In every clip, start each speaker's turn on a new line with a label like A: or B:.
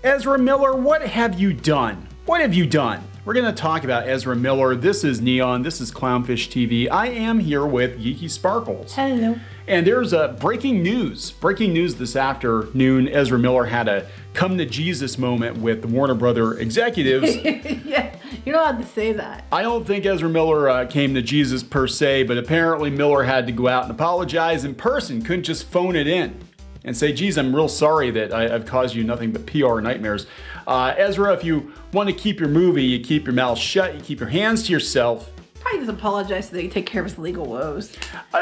A: Ezra Miller, what have you done? What have you done? We're going to talk about Ezra Miller. This is Neon. This is Clownfish TV. I am here with Geeky Sparkles.
B: Hello.
A: And there's breaking news. Breaking news this afternoon. Ezra Miller had a come to Jesus moment with the Warner Brother executives.
B: Yeah, you're not allowed to say that.
A: I don't think Ezra Miller came to Jesus per se, but apparently Miller had to go out and apologize in person. Couldn't just phone it in and say, geez, I'm real sorry that I've caused you nothing but PR nightmares. Ezra, if you want to keep your movie, you keep your mouth shut, you keep your hands to yourself.
B: Probably just apologize so that he take care of his legal woes.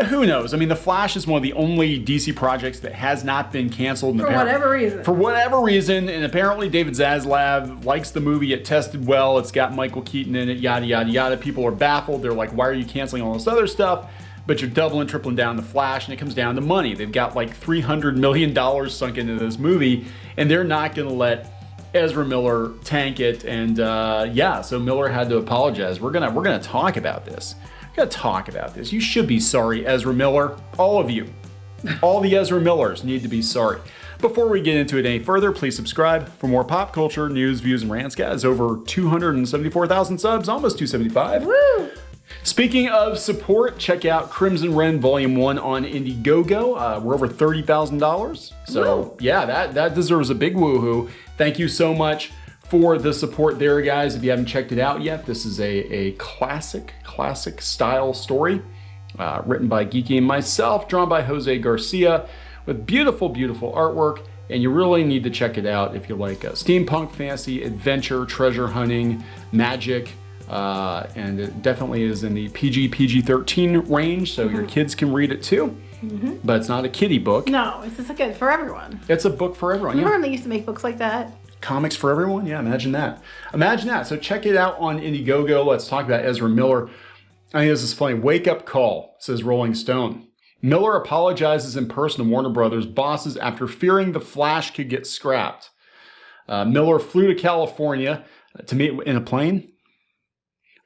A: Who knows? I mean, The Flash is one of the only DC projects that has not been canceled.
B: For whatever reason.
A: For whatever reason, and apparently David Zaslav likes the movie. It tested well. It's got Michael Keaton in it, yada, yada, yada. People are baffled. They're like, why are you canceling all this other stuff? But you're doubling, tripling down The Flash, and it comes down to money. They've got like $300 million sunk into this movie, and they're not going to let Ezra Miller tank it. And yeah, so Miller had to apologize. We're gonna talk about this. We're gonna talk about this. You should be sorry, Ezra Miller. All of you. All the Ezra Millers need to be sorry. Before we get into it any further, please subscribe for more pop culture, news, views, and rants. Guys, over 274,000 subs, almost 275.
B: Woo!
A: Speaking of support, check out Crimson Wren Volume 1 on Indiegogo. We're over $30,000. So
B: Woo.
A: yeah, that deserves a big woohoo. Thank you so much for the support there, guys. If you haven't checked it out yet, this is a classic style story written by Geeky and myself, drawn by Jose Garcia, with beautiful, beautiful artwork. And you really need to check it out if you like steampunk, fantasy, adventure, treasure hunting, magic. And it definitely is in the PG-13 range, so your kids can read it too. But it's not a kiddie book.
B: No, it's just like for everyone.
A: It's a book for everyone.
B: Remember when they used to make books like that?
A: Comics for everyone? Yeah, imagine that. Imagine that. So check it out on Indiegogo. Let's talk about Ezra Miller. I think this is funny. Wake up call, says Rolling Stone. Miller apologizes in person to Warner Brothers bosses after fearing The Flash could get scrapped. Miller flew to California to meet in a plane.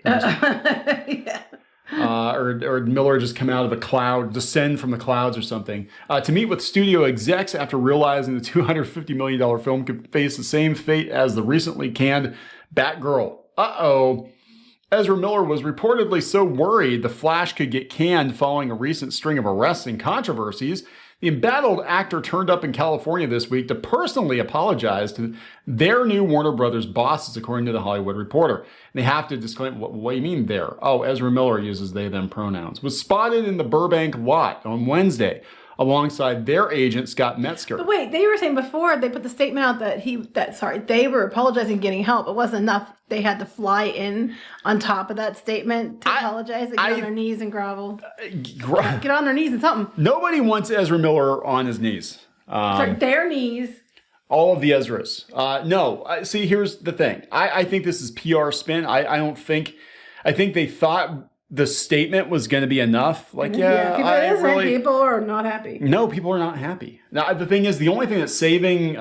B: Yeah.
A: Or Miller just come out of a cloud, descend from the clouds or something, to meet with studio execs after realizing the $250 million film could face the same fate as the recently canned Batgirl. Uh-oh. Ezra Miller was reportedly so worried The Flash could get canned following a recent string of arrests and controversies. The embattled actor turned up in California this week to personally apologize to their new Warner Brothers bosses, according to The Hollywood Reporter. And they have to disclaim, what do you mean there? Oh, Ezra Miller uses they, them pronouns. Was spotted in the Burbank lot on Wednesday alongside their agent, Scott Metzger.
B: But wait, they were saying before they put the statement out that they were apologizing and getting help. It wasn't enough. They had to fly in on top of that statement to apologize. They get on their knees and grovel. Get on their knees and something.
A: Nobody wants Ezra Miller on his knees.
B: Their knees.
A: All of the Ezras. No, see, here's the thing. I think this is PR spin. I think they thought the statement was going to be enough. Like,
B: People are not happy.
A: No, people are not happy. Now, the thing is, the only thing that's saving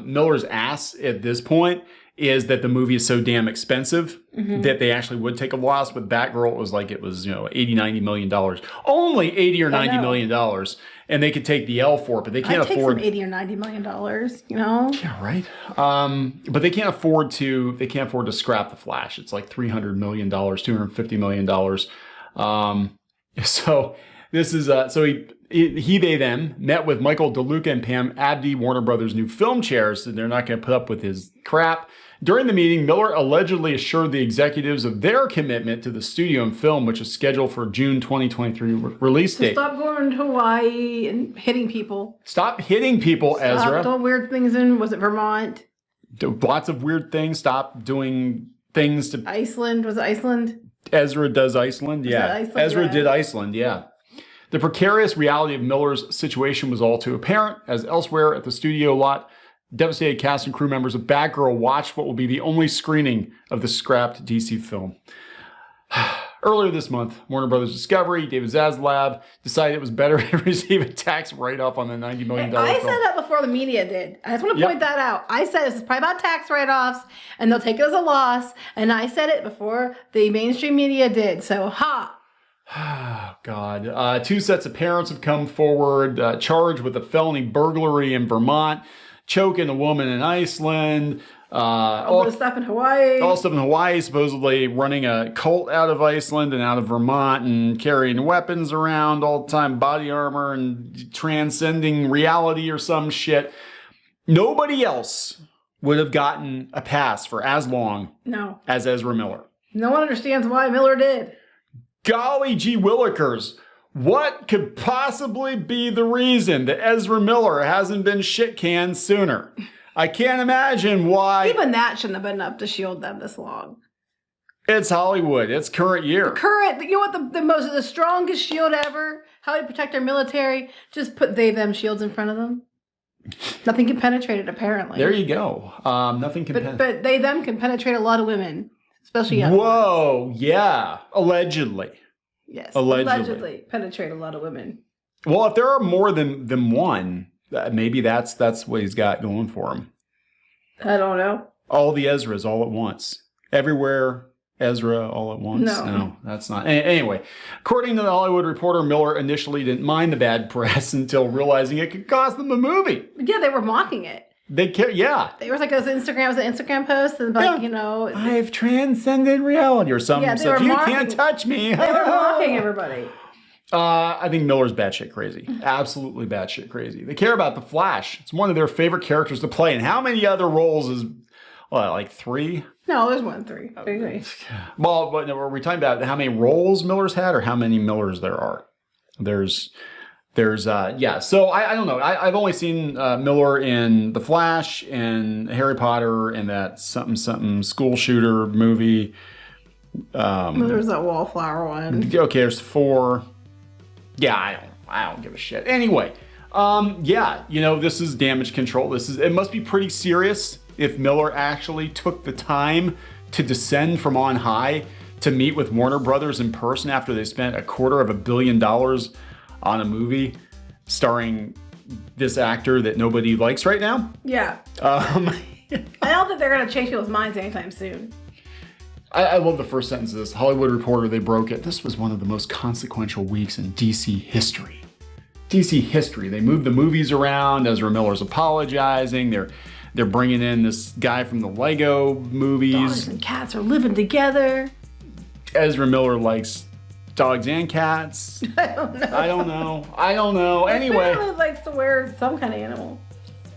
A: Miller's ass at this point is that the movie is so damn expensive that they actually would take a loss. With Batgirl, it was $80-90 million. Only $80 or $90 million. And they could take the L for it, but they can't afford
B: $80 or $90 million, you know?
A: Yeah, right. But they can't afford to scrap The Flash. It's like $300 million, $250 million. So this is they them met with Michael DeLuca and Pam Abdi, Warner Brothers' new film chairs, and they're not going to put up with his crap. During the meeting, Miller allegedly assured the executives of their commitment to the studio and film, which is scheduled for June 2023 release date.
B: Stop going to Hawaii and hitting people.
A: Stop hitting people, Ezra.
B: Stop doing weird things in, was it Vermont?
A: Lots of weird things. Stop doing things to...
B: Iceland. Was it Iceland?
A: Ezra does Iceland, yeah.
B: Iceland?
A: Ezra did Iceland, yeah. The precarious reality of Miller's situation was all too apparent, as elsewhere at the studio lot, devastated cast and crew members of Batgirl watched what will be the only screening of the scrapped DC film. Earlier this month, Warner Brothers Discovery, David Zaslav, decided it was better to receive a tax write-off on the $90 million film.
B: I said that before the media did. I just want to point that out. I said this is probably about tax write-offs, and they'll take it as a loss, and I said it before the mainstream media did, so ha!
A: Oh, God. Two sets of parents have come forward charged with a felony burglary in Vermont. choking a woman in Iceland.
B: All the stuff in Hawaii.
A: All stuff in Hawaii, supposedly running a cult out of Iceland and out of Vermont and carrying weapons around all the time, body armor and transcending reality or some shit. Nobody else would have gotten a pass for as long as Ezra Miller.
B: No one understands why Miller did.
A: Golly gee willikers. What could possibly be the reason that Ezra Miller hasn't been shit canned sooner? I can't imagine why.
B: Even that shouldn't have been enough to shield them this long.
A: It's Hollywood. It's current year.
B: You know what? The strongest shield ever. How we protect our military. Just put them shields in front of them. Nothing can penetrate it, apparently.
A: There you go. Nothing can penetrate.
B: But them can penetrate a lot of women, especially young
A: Whoa,
B: ones.
A: Yeah. Allegedly.
B: Yes.
A: Allegedly
B: penetrate a lot of women.
A: Well, if there are more than one, maybe that's what he's got going for him.
B: I don't know.
A: All the Ezras all at once. Everywhere Ezra all at once. No, that's not. Anyway, according to the Hollywood Reporter, Miller initially didn't mind the bad press until realizing it could cost them a movie.
B: Yeah, they were mocking it.
A: They care, yeah.
B: There was like an Instagram post and
A: I've transcended reality or something.
B: Yeah,
A: so you can't touch me.
B: They were mocking everybody.
A: I think Miller's batshit crazy. Absolutely batshit crazy. They care about the Flash. It's one of their favorite characters to play. And how many other roles is, like 3?
B: No, there's 1, 3.
A: Well, but are we talking about how many roles Miller's had or how many Millers there are? There's yeah. So I don't know. I've only seen Miller in The Flash and Harry Potter and that something school shooter movie.
B: There's that Wallflower one.
A: Okay, there's 4. Yeah, I don't give a shit. Anyway, yeah, this is damage control. It must be pretty serious if Miller actually took the time to descend from on high to meet with Warner Brothers in person after they spent $250 million on a movie starring this actor that nobody likes right now.
B: Yeah. I don't think they're going to change people's minds anytime soon.
A: I love the first sentence of this. Hollywood Reporter, they broke it. This was one of the most consequential weeks in DC history. DC history. They moved the movies around. Ezra Miller's apologizing. They're bringing in this guy from the Lego movies.
B: Dogs and cats are living together.
A: Ezra Miller likes dogs and cats.
B: I don't know.
A: Anyway.
B: He likes to wear some kind of animal.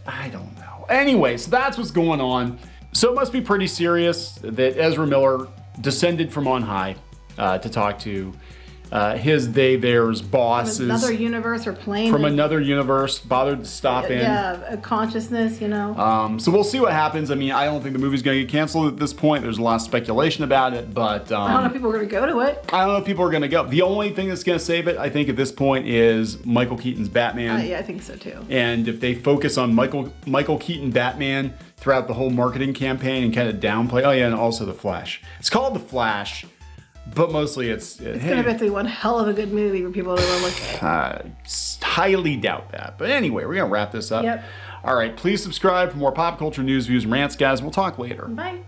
A: I don't know. Anyway, so that's what's going on. So it must be pretty serious that Ezra Miller descended from on high to talk to theirs bosses.
B: From another universe or plane.
A: From another universe, bothered to stop in.
B: Yeah, a consciousness,
A: So we'll see what happens. I mean, I don't think the movie's going to get canceled at this point. There's a lot of speculation about it, but...
B: I don't know if people are going to go to it.
A: I don't know if people are going to go. The only thing that's going to save it, I think, at this point is Michael Keaton's Batman.
B: Yeah, I think so, too.
A: And if they focus on Michael Keaton Batman throughout the whole marketing campaign and kind of downplay... Oh, yeah, and also The Flash. It's called The Flash... But mostly it's
B: going to be one hell of a good movie for people to look at.
A: Highly doubt that. But anyway, we're going to wrap this up.
B: Yep.
A: All right. Please subscribe for more pop culture news, views, and rants, guys. We'll talk later.
B: Bye.